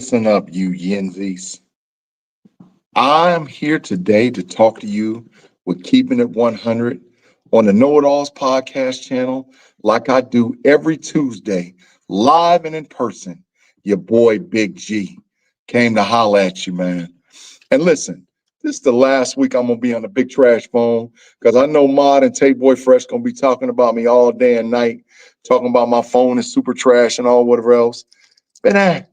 Listen up, you Yenzies. I'm here today to talk to you with Keeping It 100 on the KnoItAllz podcast channel, like I do every Tuesday, live and in person. Your boy Big G came to holler at you, man. And listen, this is the last week I'm gonna be on the big trash phone because I know Mod and Tay Boy Fresh gonna be talking about me all day and night, talking about my phone is super trash and all whatever else. But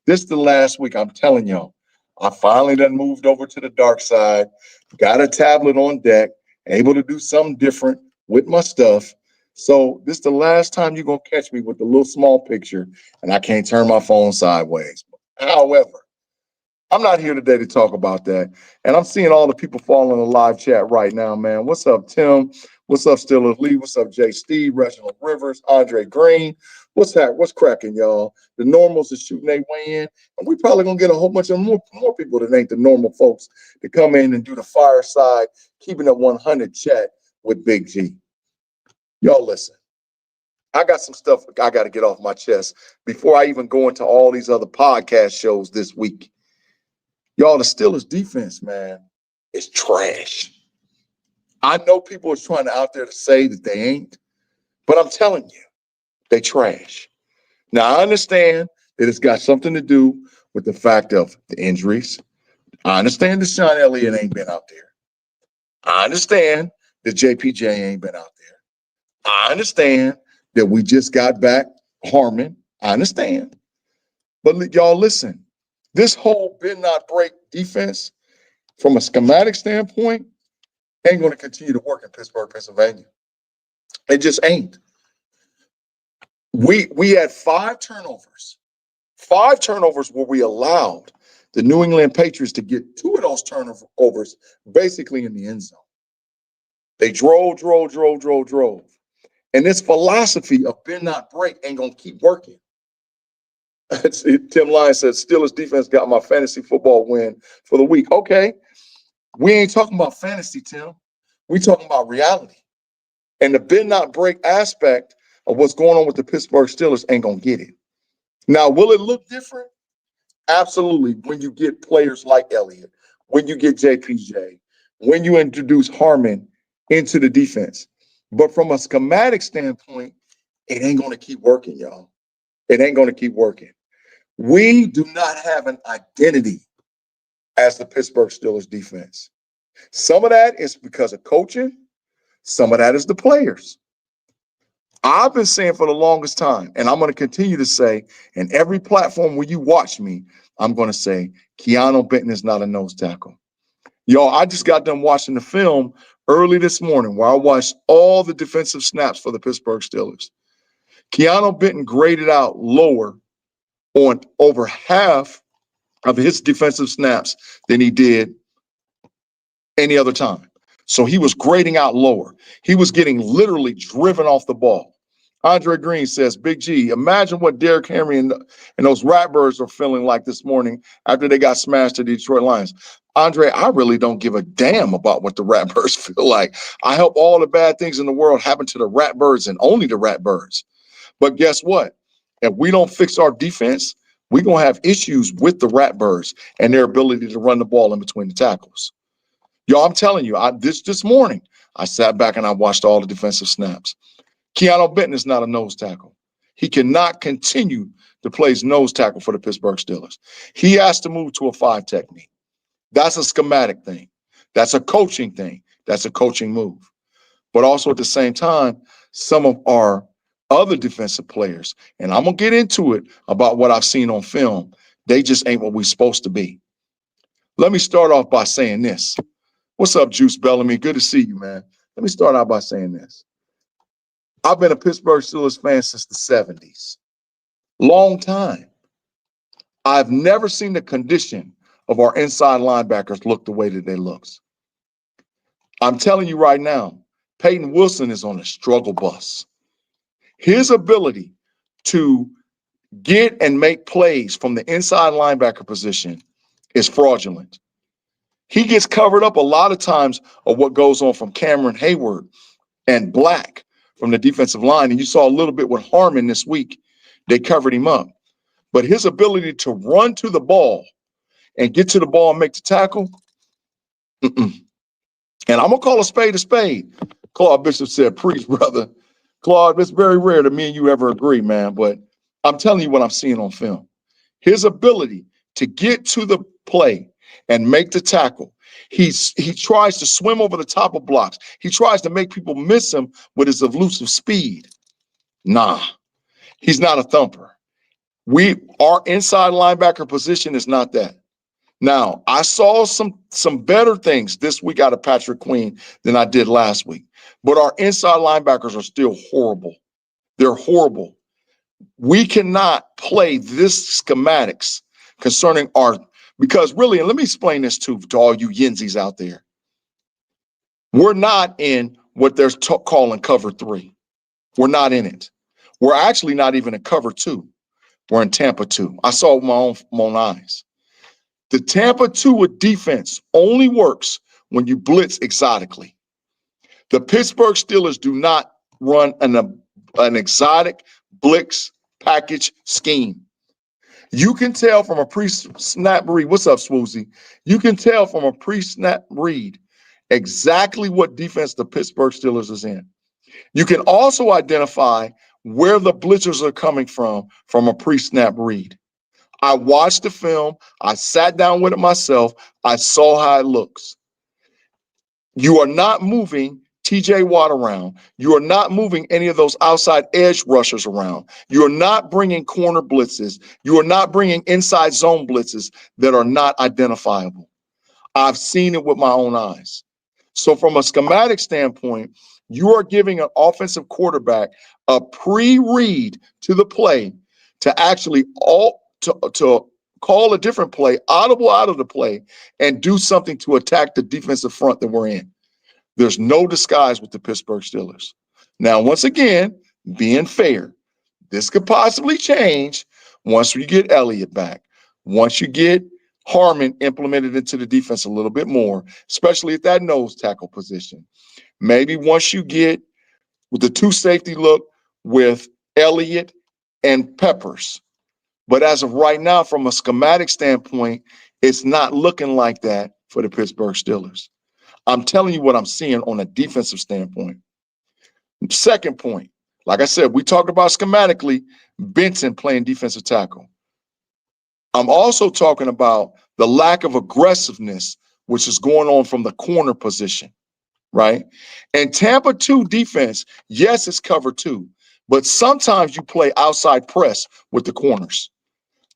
this is the last week, I'm telling y'all. I finally done moved over to the dark side, got a tablet on deck, able to do something different with my stuff. So this is the last time you're going to catch me with the little small picture, and I can't turn my phone sideways. However, I'm not here today to talk about that. And I'm seeing all the people fall in the live chat right now, man. What's up, Tim? What's up, Steelers Lee? What's up, Jay Steve, Reginald Rivers, Andre Green? What's cracking, y'all? The normals are shooting their way in, and we probably gonna get a whole bunch of more people that ain't the normal folks to come in and do the fireside, keeping it 100 chat with Big G. Y'all listen. I got some stuff I got to get off my chest before I even go into all these other podcast shows this week. Y'all, the Steelers defense, man, is trash. I know people are trying to out there to say that they ain't, but I'm telling you, they trash. Now, I understand that it's got something to do with the fact of the injuries. I understand that Sean Elliott ain't been out there. I understand that JPJ ain't been out there. I understand that we just got back Harmon. I understand. But y'all listen, this whole bend not break defense from a schematic standpoint ain't going to continue to work in Pittsburgh, Pennsylvania. It just ain't. We had 5 turnovers. 5 turnovers where we allowed the New England Patriots to get 2 of those turnovers basically in the end zone. They drove. And this philosophy of bend not break ain't going to keep working. Tim Lyons says, Steelers defense got my fantasy football win for the week. Okay. We ain't talking about fantasy, Tim. We talking about reality. And the bend not break aspect of what's going on with the Pittsburgh Steelers ain't going to get it. Now, will it look different? Absolutely. When you get players like Elliott, when you get JPJ, when you introduce Harmon into the defense. But from a schematic standpoint, it ain't going to keep working, y'all. It ain't going to keep working. We do not have an identity as the Pittsburgh Steelers defense. Some of that is because of coaching. Some of that is the players. I've been saying for the longest time, and I'm going to continue to say, in every platform where you watch me, I'm going to say, Keanu Benton is not a nose tackle. Y'all, I just got done watching the film early this morning where I watched all the defensive snaps for the Pittsburgh Steelers. Keanu Benton graded out lower on over half of his defensive snaps than he did any other time. So he was grading out lower. He was getting literally driven off the ball. Andre Green says, Big G, imagine what Derrick Henry and those Ratbirds are feeling like this morning after they got smashed to the Detroit Lions. Andre, I really don't give a damn about what the Ratbirds feel like. I hope all the bad things in the world happen to the Ratbirds and only the Ratbirds. But guess what? If we don't fix our defense, we're going to have issues with the Ratbirds and their ability to run the ball in between the tackles. Y'all, I'm telling you, this morning, I sat back and I watched all the defensive snaps. Keanu Benton is not a nose tackle. He cannot continue to play his nose tackle for the Pittsburgh Steelers. He has to move to a 5 technique. That's a schematic thing. That's a coaching thing. That's a coaching move. But also at the same time, some of our other defensive players, and I'm going to get into it about what I've seen on film, they just ain't what we're supposed to be. Let me start off by saying this. What's up, Juice Bellamy? Good to see you, man. Let me start out by saying this. I've been a Pittsburgh Steelers fan since the 70s. Long time. I've never seen the condition of our inside linebackers look the way that they look. I'm telling you right now, Peyton Wilson is on a struggle bus. His ability to get and make plays from the inside linebacker position is fraudulent. He gets covered up a lot of times of what goes on from Cameron Hayward and Black from the defensive line. And you saw a little bit with Harmon this week. They covered him up. But his ability to run to the ball and get to the ball and make the tackle, and I'm going to call a spade a spade. Claude Bishop said, preach, brother. Claude, it's very rare that me and you ever agree, man, but I'm telling you what I'm seeing on film. His ability to get to the play and make the tackle. He tries to swim over the top of blocks. He tries to make people miss him with his elusive speed. Nah, he's not a thumper. Our inside linebacker position is not that. Now, I saw some better things this week out of Patrick Queen than I did last week, but our inside linebackers are still horrible. They're horrible. We cannot play this schematics concerning because really, and let me explain this to all you yinzies out there. We're not in what they're calling cover 3. We're not in it. We're actually not even in cover 2. We're in Tampa 2. I saw it with my own eyes. The Tampa 2 defense only works when you blitz exotically. The Pittsburgh Steelers do not run an exotic blitz package scheme. You can tell from a pre-snap read. What's up, Swoozy? You can tell from a pre-snap read exactly what defense the Pittsburgh Steelers is in. You can also identify where the blitzers are coming from a pre-snap read. I watched the film. I sat down with it myself. I saw how it looks. You are not moving TJ Watt around. You are not moving any of those outside edge rushers around. You are not bringing corner blitzes. You are not bringing inside zone blitzes that are not identifiable. I've seen it with my own eyes. So from a schematic standpoint, you are giving an offensive quarterback a pre-read to the play to actually to call a different play, audible out of the play, and do something to attack the defensive front that we're in. There's no disguise with the Pittsburgh Steelers. Now, once again, being fair, this could possibly change once we get Elliott back, once you get Harmon implemented into the defense a little bit more, especially at that nose tackle position. Maybe once you get with the 2 safety look with Elliott and Peppers. But as of right now, from a schematic standpoint, it's not looking like that for the Pittsburgh Steelers. I'm telling you what I'm seeing on a defensive standpoint. Second point, like I said, we talked about schematically Benson playing defensive tackle. I'm also talking about the lack of aggressiveness, which is going on from the corner position, right? And Tampa 2 defense, yes, it's cover 2, but sometimes you play outside press with the corners.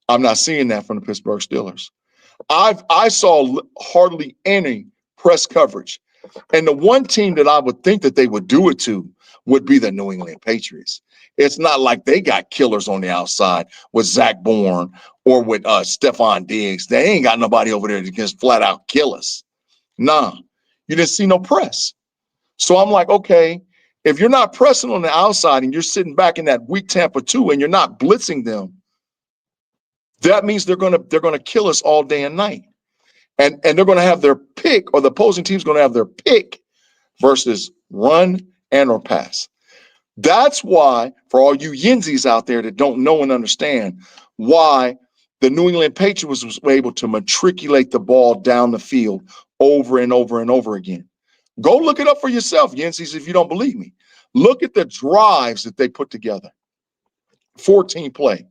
I'm not seeing that from the Pittsburgh Steelers. I saw hardly any press coverage. And the one team that I would think that they would do it to would be the New England Patriots. It's not like they got killers on the outside with Zach Bourne or with Stephon Diggs. They ain't got nobody over there that can just flat out kill us. Nah, you didn't see no press. So I'm like, okay, if you're not pressing on the outside and you're sitting back in that weak Tampa 2 and you're not blitzing them, that means they're gonna kill us all day and night. And they're going to have their pick, or the opposing team's going to have their pick versus run and or pass. That's why, for all you yinzies out there that don't know and understand, why the New England Patriots was able to matriculate the ball down the field over and over and over again. Go look it up for yourself, yinzies, if you don't believe me. Look at the drives that they put together. 14 play,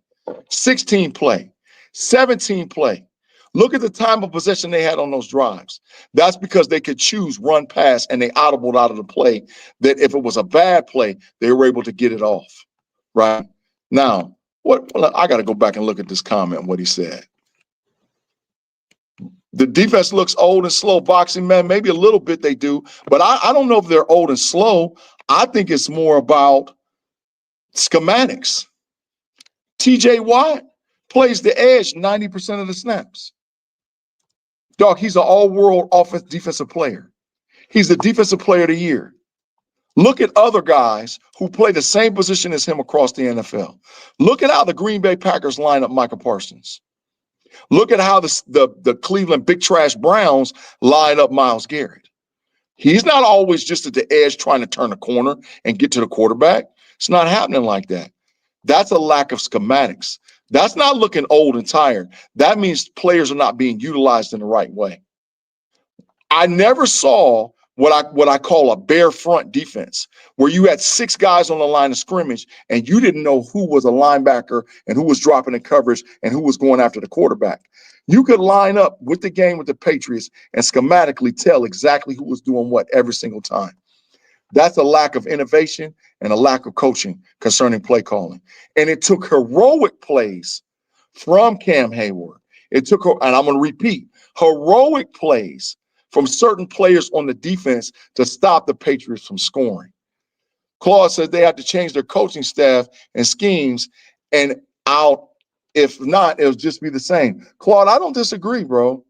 16 play, 17 play. Look at the time of possession they had on those drives. That's because they could choose run, pass, and they audibled out of the play that if it was a bad play, they were able to get it off, right? Now, I got to go back and look at this comment, what he said. The defense looks old and slow, boxing, man. Maybe a little bit they do, but I don't know if they're old and slow. I think it's more about schematics. TJ Watt plays the edge 90% of the snaps. Dog, he's an all-world defensive player. He's the defensive player of the year. Look at other guys who play the same position as him across the NFL. Look at how the Green Bay Packers line up Micah Parsons. Look at how the Cleveland Big Trash Browns line up Myles Garrett. He's not always just at the edge trying to turn a corner and get to the quarterback. It's not happening like that. That's a lack of schematics. That's not looking old and tired. That means players are not being utilized in the right way. I never saw what I call a bare front defense, where you had 6 guys on the line of scrimmage and you didn't know who was a linebacker and who was dropping in coverage and who was going after the quarterback. You could line up with the game with the Patriots and schematically tell exactly who was doing what every single time. That's a lack of innovation and a lack of coaching concerning play calling. And it took heroic plays from Cam Hayward. It took, and I'm going to repeat, heroic plays from certain players on the defense to stop the Patriots from scoring. Claude says they have to change their coaching staff and schemes, and if not, it'll just be the same. Claude, I don't disagree, bro.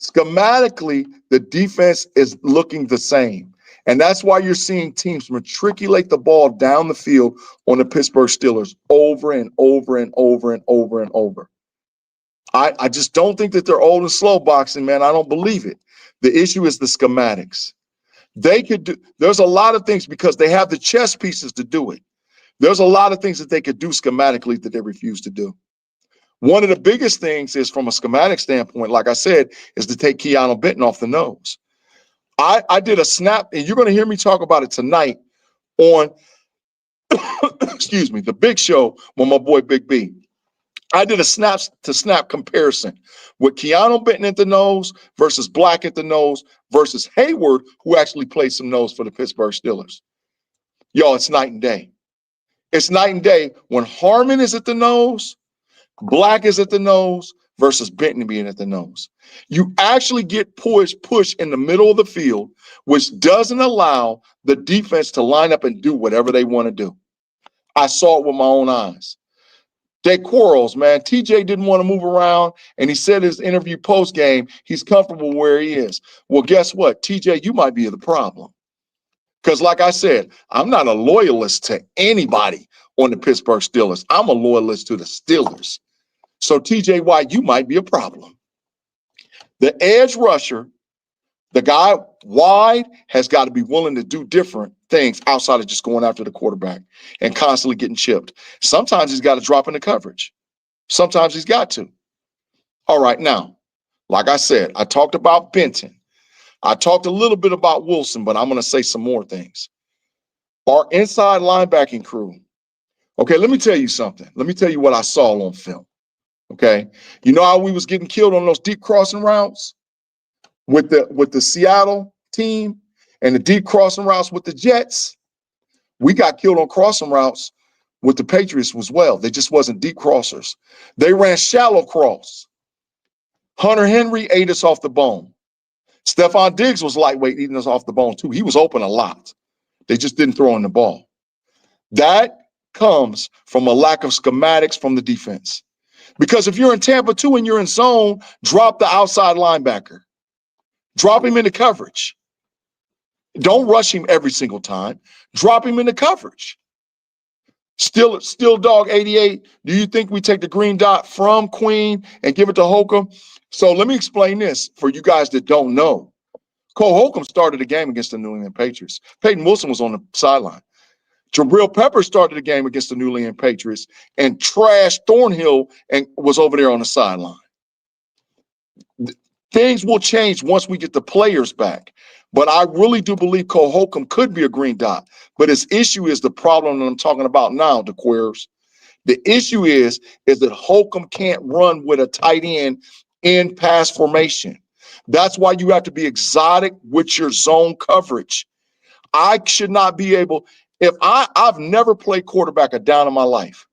Schematically, the defense is looking the same. And that's why you're seeing teams matriculate the ball down the field on the Pittsburgh Steelers over and over and over and over and over. I just don't think that they're old and slow boxing, man. I don't believe it. The issue is the schematics. They could do, there's a lot of things because they have the chess pieces to do it. There's a lot of things that they could do schematically that they refuse to do. One of the biggest things is, from a schematic standpoint, like I said, is to take Keanu Benton off the nose. I did a snap, and you're going to hear me talk about it tonight on, excuse me, the Big Show with my boy Big B. I did a snap-to-snap comparison with Keanu Benton at the nose versus Black at the nose versus Hayward, who actually played some nose for the Pittsburgh Steelers. Y'all, it's night and day. It's night and day when Harmon is at the nose, Black is at the nose, versus Benton being at the nose. You actually get push in the middle of the field, which doesn't allow the defense to line up and do whatever they want to do. I saw it with my own eyes. They quarrels, man. TJ didn't want to move around, and he said in his interview post-game he's comfortable where he is. Well, guess what? TJ, you might be the problem. Because like I said, I'm not a loyalist to anybody on the Pittsburgh Steelers. I'm a loyalist to the Steelers. So TJ Watt, you might be a problem. The edge rusher, the guy wide, has got to be willing to do different things outside of just going after the quarterback and constantly getting chipped. Sometimes he's got to drop into coverage. Sometimes he's got to. All right, now, like I said, I talked about Benton. I talked a little bit about Wilson, but I'm going to say some more things. Our inside linebacking crew. Okay, let me tell you something. Let me tell you what I saw on film. Okay, you know how we was getting killed on those deep crossing routes with the Seattle team and the deep crossing routes with the Jets? We got killed on crossing routes with the Patriots as well. They just wasn't deep crossers. They ran shallow cross. Hunter Henry ate us off the bone. Stephon Diggs was lightweight, eating us off the bone too. He was open a lot. They just didn't throw in the ball. That comes from a lack of schematics from the defense. Because if you're in Tampa 2 and you're in zone, drop the outside linebacker. Drop him into coverage. Don't rush him every single time. Drop him into coverage. Still Dog 88, do you think we take the green dot from Queen and give it to Holcomb? So let me explain this for you guys that don't know. Cole Holcomb started the game against the New England Patriots. Peyton Wilson was on the sideline. Jabari Peppers started the game against the New England Patriots and trashed Thornhill and was over there on the sideline. Things will change once we get the players back. But I really do believe Cole Holcomb could be a green dot. But his issue is the problem that I'm talking about now, the queers. The issue is that Holcomb can't run with a tight end in pass formation. That's why you have to be exotic with your zone coverage. I should not be able... I've never played quarterback a down in my life.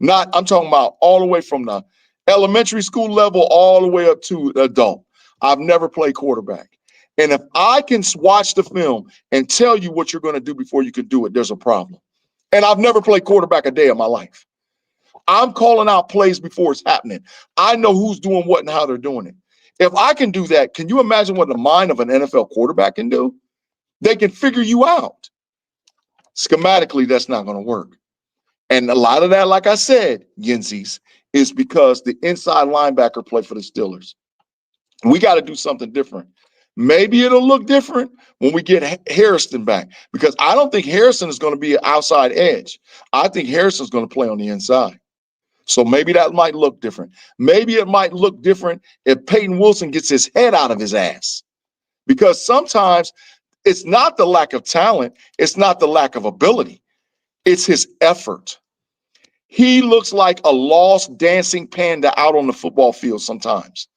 I'm talking about all the way from the elementary school level all the way up to adult. I've never played quarterback. And if I can watch the film and tell you what you're going to do before you can do it, there's a problem. And I've never played quarterback a day in my life. I'm calling out plays before it's happening. I know who's doing what and how they're doing it. If I can do that, can you imagine what the mind of an NFL quarterback can do? They can figure you out. Schematically, that's not going to work. And a lot of that, like I said, Yinzies, is because the inside linebacker play for the Steelers. We got to do something different. Maybe it'll look different when we get Harrison back, because I don't think Harrison is going to be an outside edge. I think Harrison's going to play on the inside. So maybe that might look different. Maybe it might look different if Peyton Wilson gets his head out of his ass. Because sometimes it's not the lack of talent, it's not the lack of ability, it's his effort. He looks like a lost dancing panda out on the football field sometimes.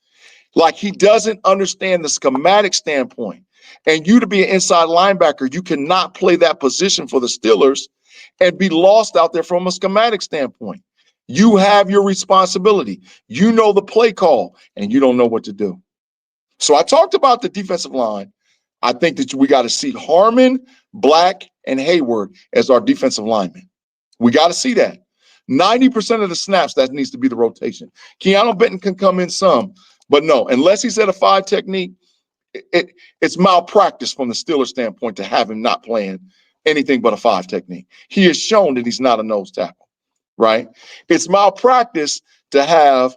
Like he doesn't understand the schematic standpoint. And you to be an inside linebacker, you cannot play that position for the Steelers and be lost out there from a schematic standpoint. You have your responsibility. You know the play call, and you don't know what to do. So I talked about the defensive line. I think that we got to see Harmon, Black, and Hayward as our defensive linemen. We got to see that. 90% of the snaps, that needs to be the rotation. Keanu Benton can come in some, but no, unless he's at a 5 technique, it's malpractice from the Steelers standpoint to have him not playing anything but a 5 technique. He has shown that he's not a nose tackle, right? It's malpractice to have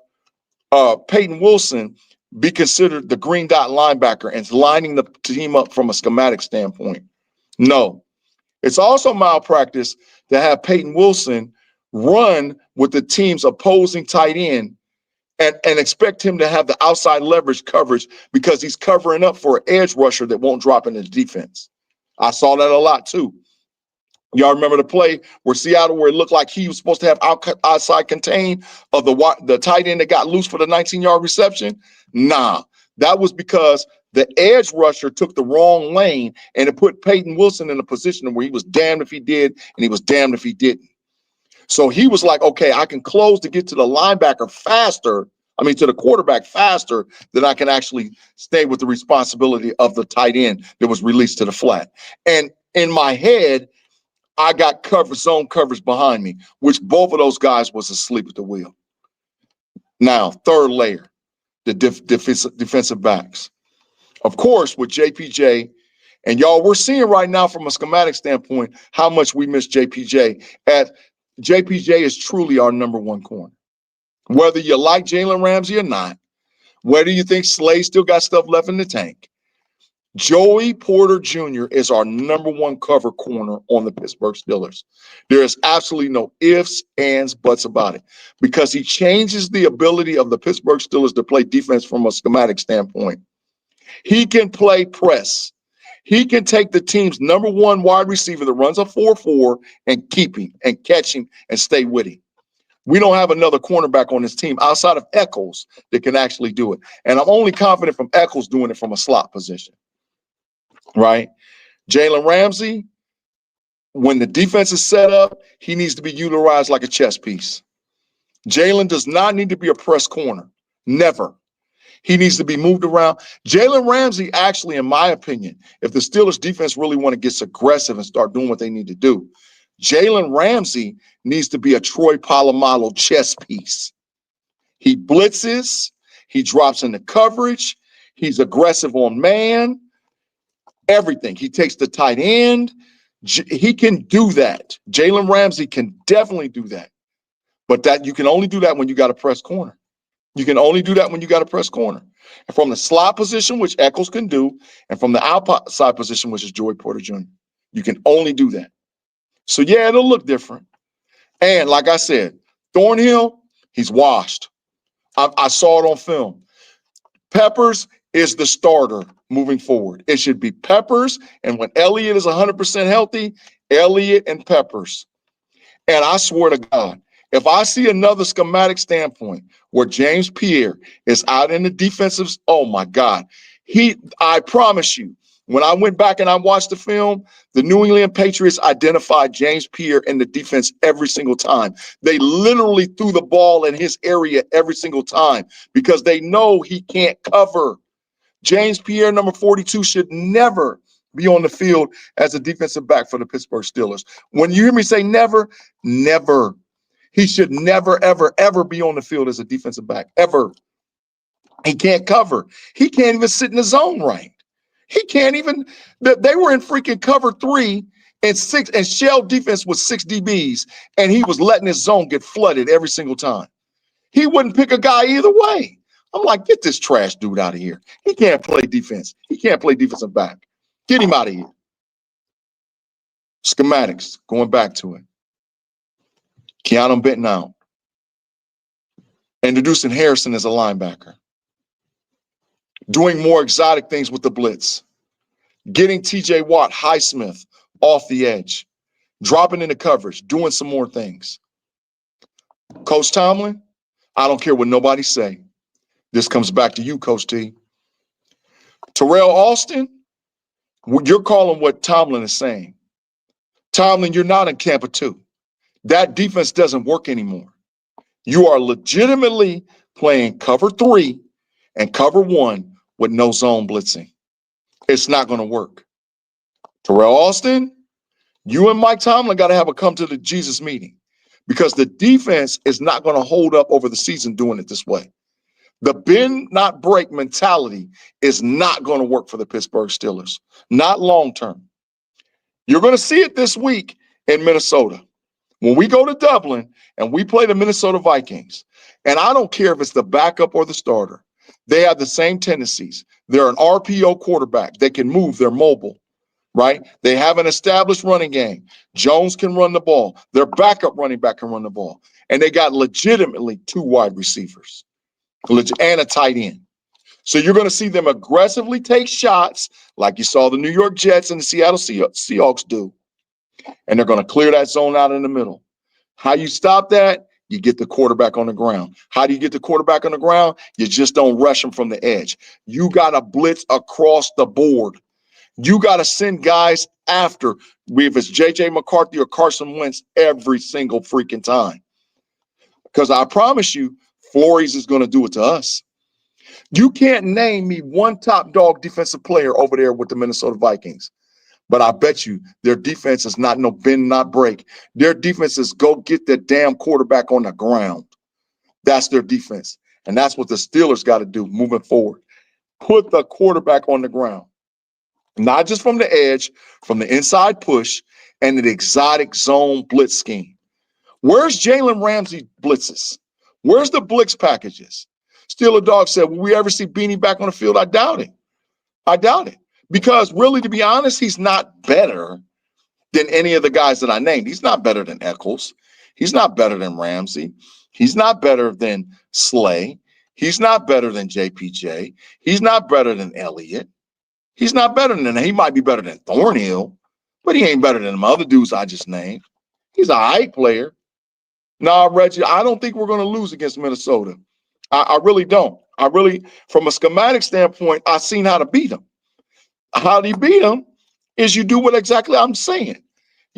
Peyton Wilson be considered the green dot linebacker and lining the team up from a schematic standpoint. No. It's also malpractice to have Peyton Wilson run with the team's opposing tight end and expect him to have the outside leverage coverage because he's covering up for an edge rusher that won't drop into the defense. I saw that a lot too. Y'all remember the play where Seattle, where it looked like he was supposed to have outside contain of the tight end that got loose for the 19-yard reception? Nah, that was because the edge rusher took the wrong lane and it put Peyton Wilson in a position where he was damned if he did and he was damned if he didn't. So he was like, okay, I can close to get to the linebacker faster. To the quarterback faster than I can actually stay with the responsibility of the tight end that was released to the flat. And in my head, I got zone coverage behind me, which both of those guys was asleep at the wheel. Now, third layer, the defensive backs. Of course, with JPJ, and y'all, we're seeing right now from a schematic standpoint how much we miss JPJ. JPJ is truly our number 1 corner. Whether you like Jalen Ramsey or not, whether you think Slay still got stuff left in the tank, Joey Porter Jr. is our number 1 cover corner on the Pittsburgh Steelers. There is absolutely no ifs, ands, buts about it because he changes the ability of the Pittsburgh Steelers to play defense from a schematic standpoint. He can play press. He can take the team's number 1 wide receiver that runs a 4-4 and keep him and catch him and stay with him. We don't have another cornerback on this team outside of Echols that can actually do it. And I'm only confident from Echols doing it from a slot position, right? Jalen Ramsey, when the defense is set up, he needs to be utilized like a chess piece. Jalen does not need to be a press corner. Never. He needs to be moved around. Jalen Ramsey, actually, in my opinion, if the Steelers defense really want to get aggressive and start doing what they need to do, Jalen Ramsey needs to be a Troy Polamalu chess piece. He blitzes. He drops into coverage. He's aggressive on man. Everything. He takes the tight end. He can do that. Jalen Ramsey can definitely do that. But that you can only do that when you got a press corner. You can only do that when you got a press corner. And from the slot position, which Echols can do, and from the outside position, which is Joey Porter Jr., you can only do that. So, yeah, it'll look different. And like I said, Thornhill, he's washed. I saw it on film. Peppers is the starter moving forward. It should be Peppers, and when Elliott is 100% healthy, Elliott and Peppers. And I swear to God, if I see another schematic standpoint where James Pierre is out in the defensive, oh, my God. I promise you, when I went back and I watched the film, the New England Patriots identified James Pierre in the defense every single time. They literally threw the ball in his area every single time because they know he can't cover. James Pierre, number 42, should never be on the field as a defensive back for the Pittsburgh Steelers. When you hear me say never, never. He should never, ever, ever be on the field as a defensive back, ever. He can't cover. He can't even sit in the zone right. He can't even. They were in freaking cover 3 and 6 and shell defense with 6 DBs, and he was letting his zone get flooded every single time. He wouldn't pick a guy either way. I'm like, get this trash dude out of here. He can't play defense. He can't play defensive back. Get him out of here. Schematics, going back to it. Keanu Benton out. Introducing Harrison as a linebacker. Doing more exotic things with the blitz. Getting TJ Watt, Highsmith off the edge. Dropping into coverage. Doing some more things. Coach Tomlin, I don't care what nobody say. This comes back to you, Coach T. Terrell Austin, you're calling what Tomlin is saying. Tomlin, you're not in Tampa 2. That defense doesn't work anymore. You are legitimately playing cover 3 and cover 1 with no zone blitzing. It's not going to work. Terrell Austin, you and Mike Tomlin got to have a come to the Jesus meeting because the defense is not going to hold up over the season doing it this way. The bend, not break mentality is not going to work for the Pittsburgh Steelers, not long term. You're going to see it this week in Minnesota. When we go to Dublin and we play the Minnesota Vikings, and I don't care if it's the backup or the starter, they have the same tendencies. They're an RPO quarterback. They can move. They're mobile, right? They have an established running game. Jones can run the ball. Their backup running back can run the ball. And they got legitimately 2 wide receivers and a tight end. So you're going to see them aggressively take shots like you saw the New York Jets and the Seattle Seahawks do. And they're going to clear that zone out in the middle. How you stop that? You get the quarterback on the ground. How do you get the quarterback on the ground? You just don't rush him from the edge. You got to blitz across the board. You got to send guys after, if it's J.J. McCarthy or Carson Wentz, every single freaking time. Because I promise you, Flores is going to do it to us. You can't name me one top dog defensive player over there with the Minnesota Vikings. But I bet you their defense is not no bend, not break. Their defense is go get the damn quarterback on the ground. That's their defense. And that's what the Steelers got to do moving forward. Put the quarterback on the ground. Not just from the edge, from the inside push and the exotic zone blitz scheme. Where's Jalen Ramsey blitzes? Where's the blitz packages? Steeler Dog said, will we ever see Beanie back on the field? I doubt it. I doubt it. Because really, to be honest, he's not better than any of the guys that I named. He's not better than Eccles. He's not better than Ramsey. He's not better than Slay. He's not better than JPJ. He's not better than Elliott. He's not better than, he might be better than Thornhill, but he ain't better than the other dudes I just named. He's a high player. Nah, Reggie, I don't think we're going to lose against Minnesota. I really don't. From a schematic standpoint, I've seen how to beat them. How do you beat them is you do what exactly I'm saying.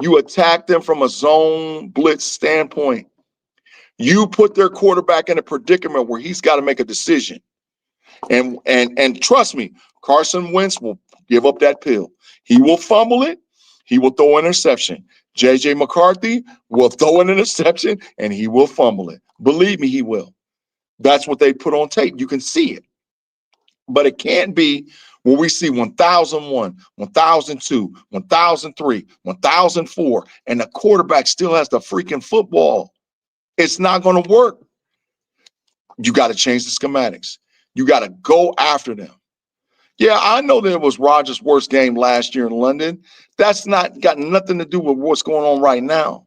You attack them from a zone blitz standpoint. You put their quarterback in a predicament where he's got to make a decision. And trust me, Carson Wentz will give up that pill. He will fumble it. He will throw an interception. J.J. McCarthy will throw an interception, and he will fumble it. Believe me, he will. That's what they put on tape. You can see it. But it can't be where we see 1001, 1002, 1003, 1004, and the quarterback still has the freaking football. It's not going to work. You got to change the schematics. You got to go after them. Yeah, I know that it was Rodgers' worst game last year in London. That's not got nothing to do with what's going on right now.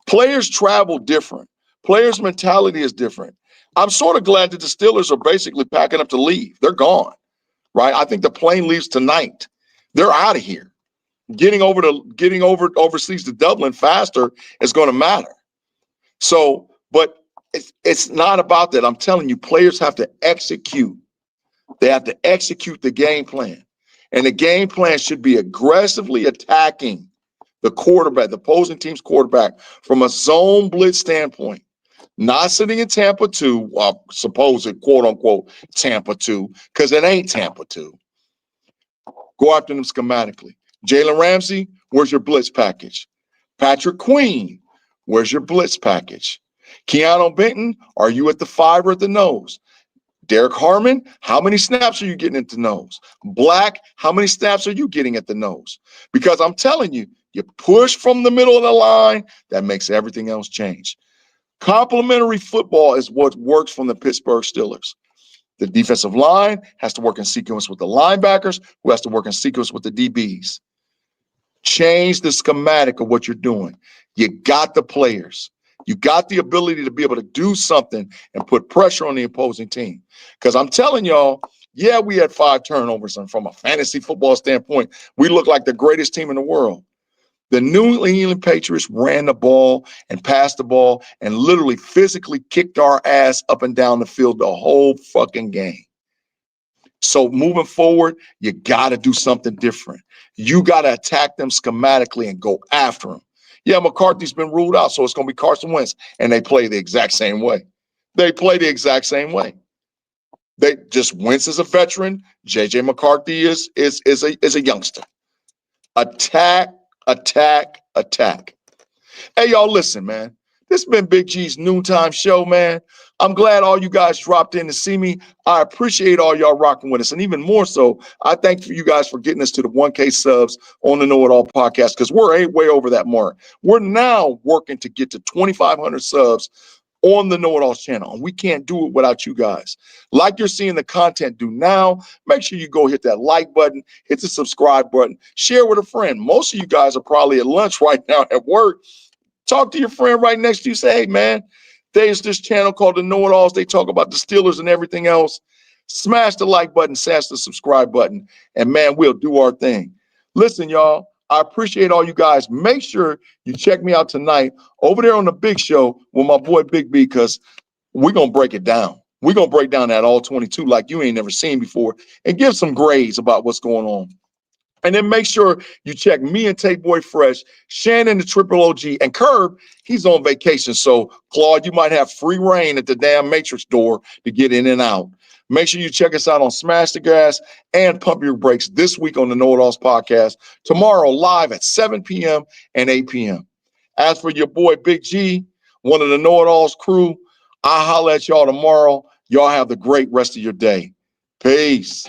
Players travel different. Players' mentality is different. I'm sort of glad that the Steelers are basically packing up to leave. They're gone, right? I think the plane leaves tonight. They're out of here. Getting overseas to Dublin faster is going to matter. So, but it's not about that. I'm telling you, players have to execute. They have to execute the game plan. And the game plan should be aggressively attacking the quarterback, the opposing team's quarterback, from a zone blitz standpoint. Not sitting in Tampa 2, supposed quote-unquote Tampa 2, because it ain't Tampa 2. Go after them schematically. Jalen Ramsey, where's your blitz package? Patrick Queen, where's your blitz package? Keanu Benton, are you at the 5 or at the nose? Derek Harmon, how many snaps are you getting at the nose? Black, how many snaps are you getting at the nose? Because I'm telling you, you push from the middle of the line, that makes everything else change. Complementary football is what works from the Pittsburgh Steelers. The defensive line has to work in sequence with the linebackers, who has to work in sequence with the DBs. Change the schematic of what you're doing. You got the players. You got the ability to be able to do something and put pressure on the opposing team. Because I'm telling y'all, yeah, we had 5 turnovers, and from a fantasy football standpoint, we look like the greatest team in the world. The New England Patriots ran the ball and passed the ball and literally physically kicked our ass up and down the field the whole fucking game. So moving forward, you got to do something different. You got to attack them schematically and go after them. Yeah, McCarthy's been ruled out, so it's going to be Carson Wentz, and they play the exact same way. They play the exact same way. They just Wentz is a veteran. J.J. McCarthy is a youngster. Attack, attack, attack. Hey, y'all, listen, man. This has been Big G's Noontime Show, man. I'm glad all you guys dropped in to see me. I appreciate all y'all rocking with us. And even more so, I thank you guys for getting us to the 1K subs on the Know It All podcast, because we're way over that mark. We're now working to get to 2,500 subs on the KnoItAllz channel, and we can't do it without you guys. Like you're seeing the content do now, make sure you go hit that like button, hit the subscribe button, share with a friend. Most of you guys are probably at lunch right now at work. Talk to your friend right next to you. Say, hey, man, there's this channel called the KnoItAllz. They talk about the Steelers and everything else. Smash the like button, smash the subscribe button, and, man, we'll do our thing. Listen, y'all, I appreciate all you guys. Make sure you check me out tonight over there on the Big Show with my boy Big B, because we're going to break it down. We're going to break down that all 22 like you ain't never seen before and give some grades about what's going on. And then make sure you check me and Tate Boy Fresh, Shannon the Triple OG, and Curb. He's on vacation. So, Claude, you might have free reign at the damn Matrix door to get in and out. Make sure you check us out on Smash the Gas and Pump Your Brakes this week on the KnoItAllz podcast. Tomorrow, live at 7 p.m. and 8 p.m. As for your boy Big G, one of the KnoItAllz crew, I'll holler at y'all tomorrow. Y'all have the great rest of your day. Peace.